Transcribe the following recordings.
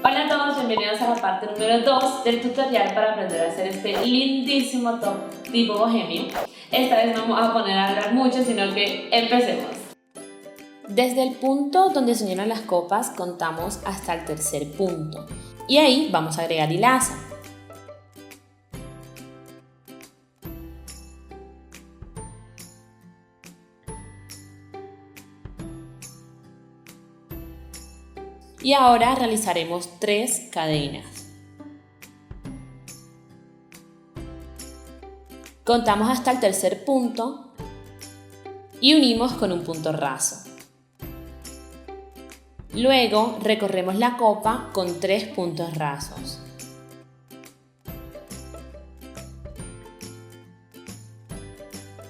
Hola a todos, bienvenidos a la parte número 2 del tutorial para aprender a hacer este lindísimo top tipo bohemio. Esta vez no vamos a poner a hablar mucho, sino que empecemos. Desde el punto donde se unieron las copas contamos hasta el tercer punto y ahí vamos a agregar hilaza. Y ahora realizaremos 3 cadenas. Contamos hasta el tercer punto y unimos con un punto raso. Luego recorremos la copa con 3 puntos rasos.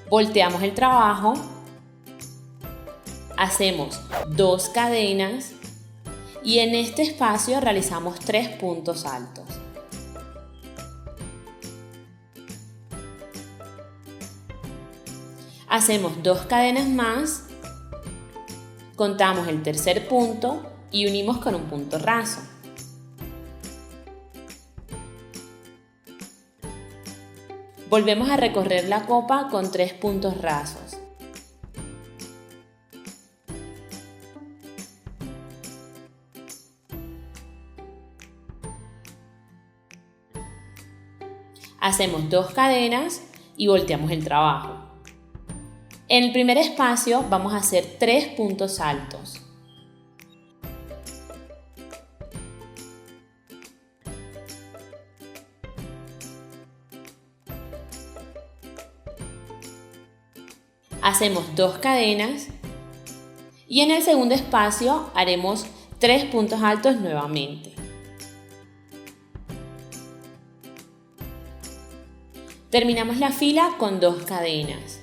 Volteamos el trabajo, hacemos 2 cadenas y en este espacio realizamos 3 puntos altos. Hacemos 2 cadenas más, contamos el tercer punto y unimos con un punto raso. Volvemos a recorrer la copa con 3 puntos rasos. Hacemos 2 cadenas y volteamos el trabajo. En el primer espacio vamos a hacer 3 puntos altos. Hacemos 2 cadenas y en el segundo espacio haremos 3 puntos altos nuevamente. Terminamos la fila con 2 cadenas.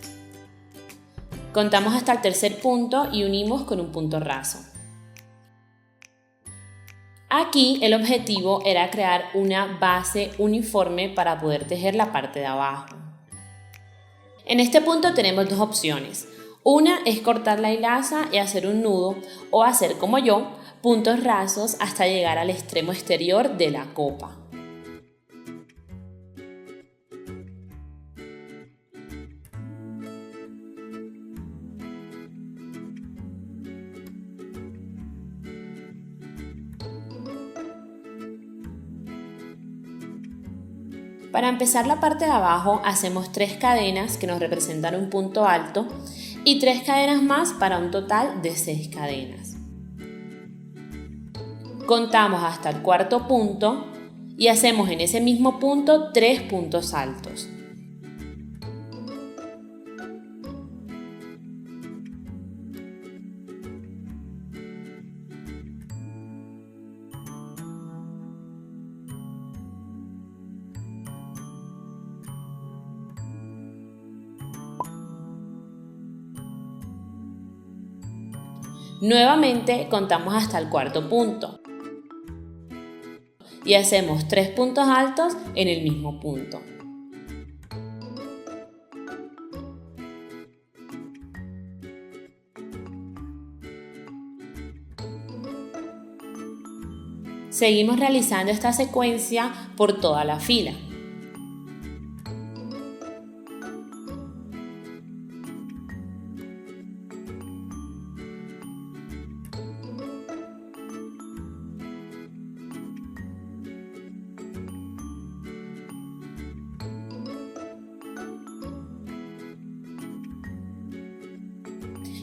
Contamos hasta el tercer punto y unimos con un punto raso. Aquí el objetivo era crear una base uniforme para poder tejer la parte de abajo. En este punto tenemos 2 opciones. Una es cortar la hilaza y hacer un nudo o hacer como yo, puntos rasos hasta llegar al extremo exterior de la copa. Para empezar la parte de abajo hacemos 3 cadenas que nos representan un punto alto y 3 cadenas más para un total de 6 cadenas. Contamos hasta el cuarto punto y hacemos en ese mismo punto 3 puntos altos. Nuevamente contamos hasta el cuarto punto y hacemos 3 puntos altos en el mismo punto. Seguimos realizando esta secuencia por toda la fila.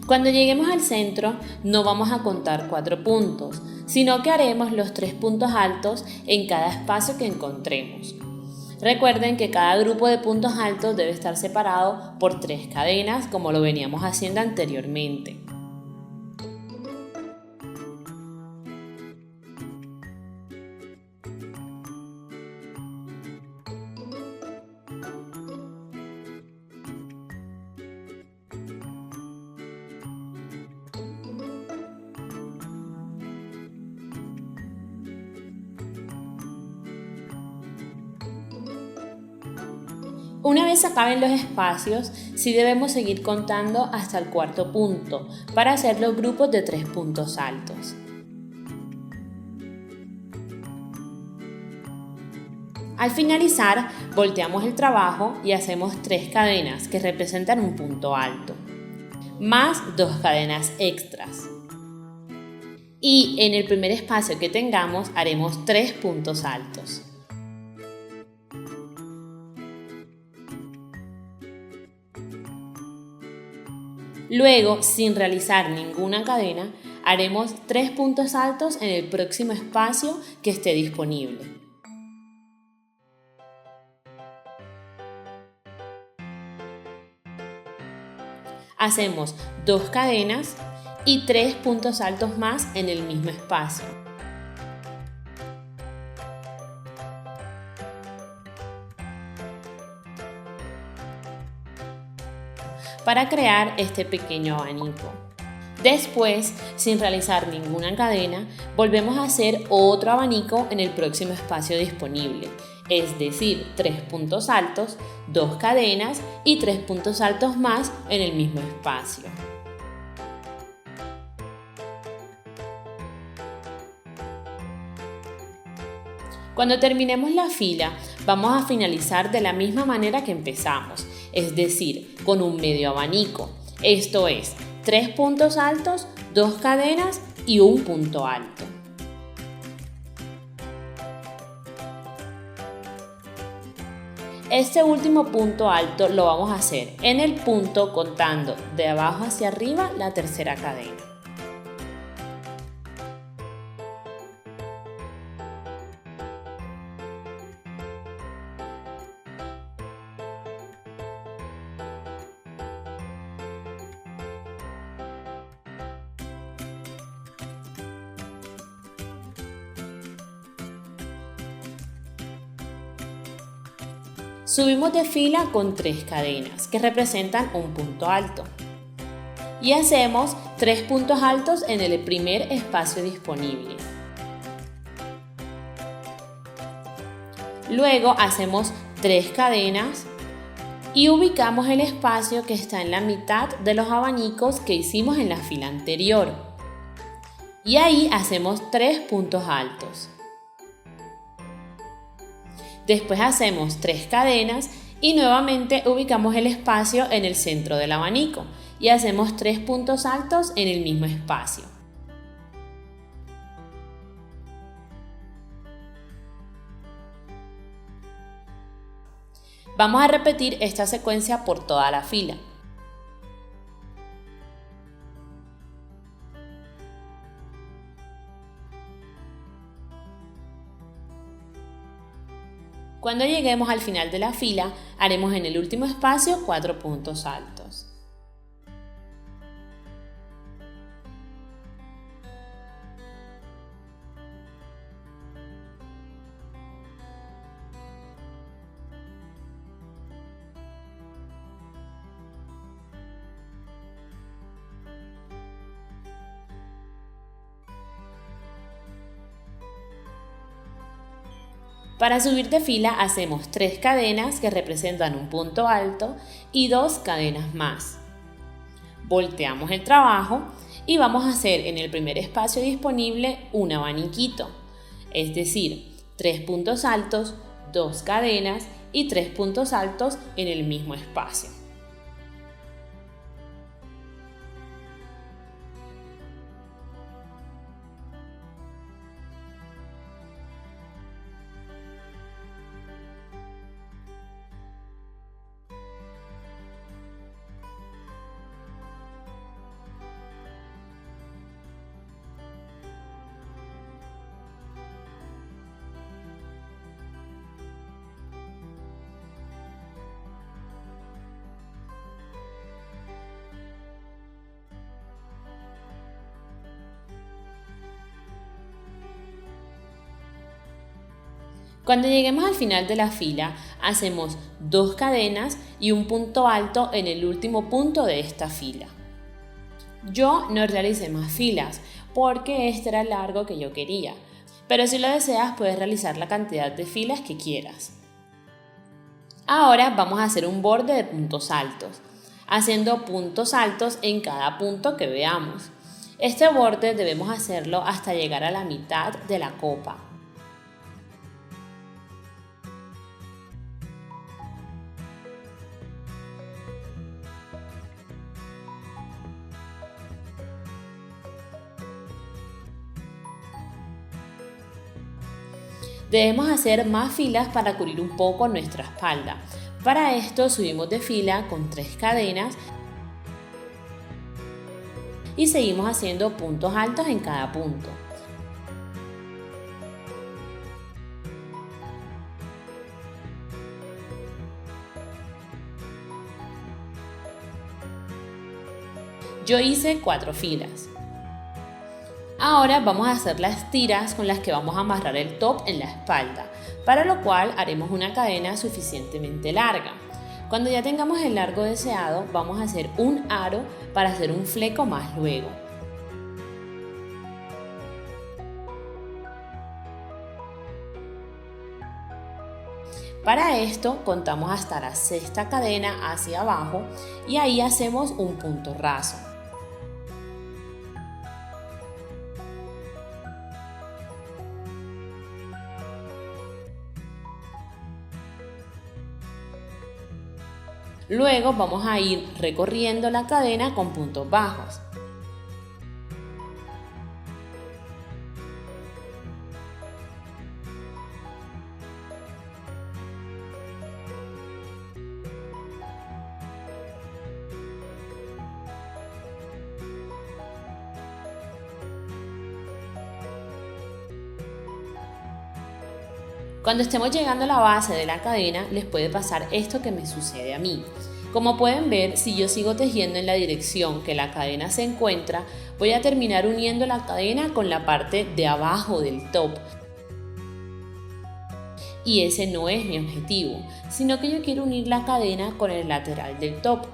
Cuando lleguemos al centro no vamos a contar 4 puntos, sino que haremos los 3 puntos altos en cada espacio que encontremos. Recuerden que cada grupo de puntos altos debe estar separado por 3 cadenas, como lo veníamos haciendo anteriormente. Una vez acaben los espacios, sí debemos seguir contando hasta el cuarto punto para hacer los grupos de 3 puntos altos. Al finalizar, volteamos el trabajo y hacemos 3 cadenas que representan un punto alto, más 2 cadenas extras. Y en el primer espacio que tengamos haremos 3 puntos altos. Luego, sin realizar ninguna cadena, haremos 3 puntos altos en el próximo espacio que esté disponible. Hacemos 2 cadenas y 3 puntos altos más en el mismo espacio. Para crear este pequeño abanico. Después, sin realizar ninguna cadena, volvemos a hacer otro abanico en el próximo espacio disponible, es decir, 3 puntos altos, 2 cadenas y 3 puntos altos más en el mismo espacio. Cuando terminemos la fila, vamos a finalizar de la misma manera que empezamos, es decir, con un medio abanico, esto es, 3 puntos altos, 2 cadenas y un punto alto. Este último punto alto lo vamos a hacer en el punto contando de abajo hacia arriba la tercera cadena. Subimos de fila con 3 cadenas que representan un punto alto y hacemos 3 puntos altos en el primer espacio disponible. Luego hacemos 3 cadenas y ubicamos el espacio que está en la mitad de los abanicos que hicimos en la fila anterior y ahí hacemos 3 puntos altos. Después hacemos 3 cadenas y nuevamente ubicamos el espacio en el centro del abanico y hacemos 3 puntos altos en el mismo espacio. Vamos a repetir esta secuencia por toda la fila. Cuando lleguemos al final de la fila, haremos en el último espacio 4 puntos altos. Para subir de fila hacemos 3 cadenas que representan un punto alto y 2 cadenas más. Volteamos el trabajo y vamos a hacer en el primer espacio disponible un abaniquito, es decir, 3 puntos altos, 2 cadenas y 3 puntos altos en el mismo espacio. Cuando lleguemos al final de la fila, hacemos 2 cadenas y un punto alto en el último punto de esta fila. Yo no realicé más filas porque este era el largo que yo quería, pero si lo deseas puedes realizar la cantidad de filas que quieras. Ahora vamos a hacer un borde de puntos altos, haciendo puntos altos en cada punto que veamos. Este borde debemos hacerlo hasta llegar a la mitad de la copa. Debemos hacer más filas para cubrir un poco nuestra espalda. Para esto subimos de fila con 3 cadenas y seguimos haciendo puntos altos en cada punto. Yo hice 4 filas. Ahora vamos a hacer las tiras con las que vamos a amarrar el top en la espalda, para lo cual haremos una cadena suficientemente larga. Cuando ya tengamos el largo deseado, vamos a hacer un aro para hacer un fleco más luego. Para esto contamos hasta la 6ª cadena hacia abajo y ahí hacemos un punto raso. Luego vamos a ir recorriendo la cadena con puntos bajos. Cuando estemos llegando a la base de la cadena, les puede pasar esto que me sucede a mí. Como pueden ver, si yo sigo tejiendo en la dirección que la cadena se encuentra, voy a terminar uniendo la cadena con la parte de abajo del top. Y ese no es mi objetivo, sino que yo quiero unir la cadena con el lateral del top.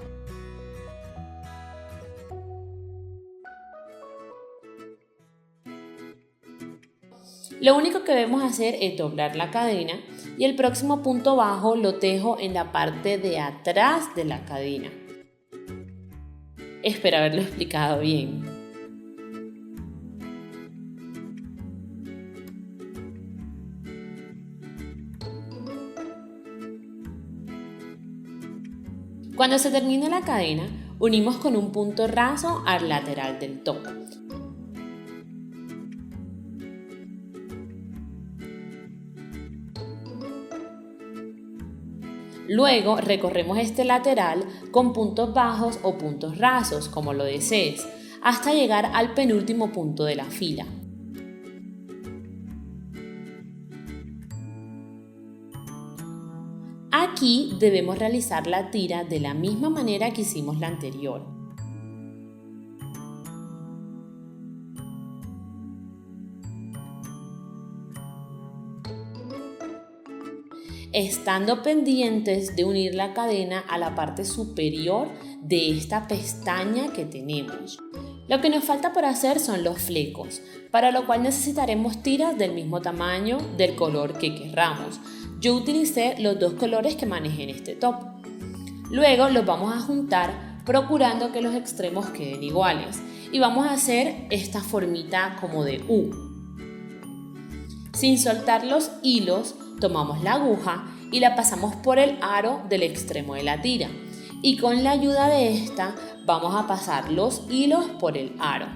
Lo único que debemos hacer es doblar la cadena y el próximo punto bajo lo tejo en la parte de atrás de la cadena. Espero haberlo explicado bien. Cuando se termine la cadena, unimos con un punto raso al lateral del top. Luego recorremos este lateral con puntos bajos o puntos rasos, como lo desees, hasta llegar al penúltimo punto de la fila. Aquí debemos realizar la tira de la misma manera que hicimos la anterior. Estando pendientes de unir la cadena a la parte superior de esta pestaña que tenemos. Lo que nos falta por hacer son los flecos, para lo cual necesitaremos tiras del mismo tamaño, del color que querramos. Yo utilicé los 2 colores que manejé en este top. Luego los vamos a juntar procurando que los extremos queden iguales y vamos a hacer esta formita como de U. Sin soltar los hilos, tomamos la aguja y la pasamos por el aro del extremo de la tira y con la ayuda de esta vamos a pasar los hilos por el aro.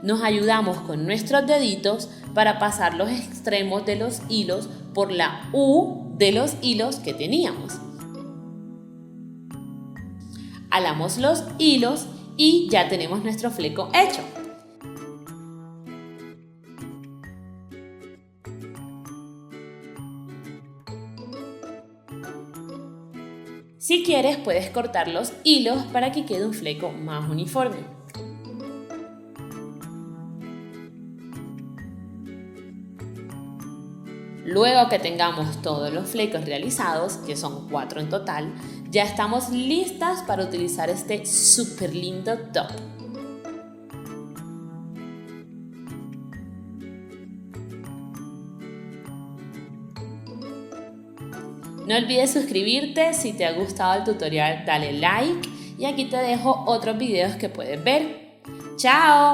Nos ayudamos con nuestros deditos para pasar los extremos de los hilos por la U de los hilos que teníamos. Alamos los hilos y ya tenemos nuestro fleco hecho. Si quieres, puedes cortar los hilos para que quede un fleco más uniforme. Luego que tengamos todos los flecos realizados, que son 4 en total, ya estamos listas para utilizar este súper lindo top. No olvides suscribirte, si te ha gustado el tutorial dale like y aquí te dejo otros videos que puedes ver. ¡Chao!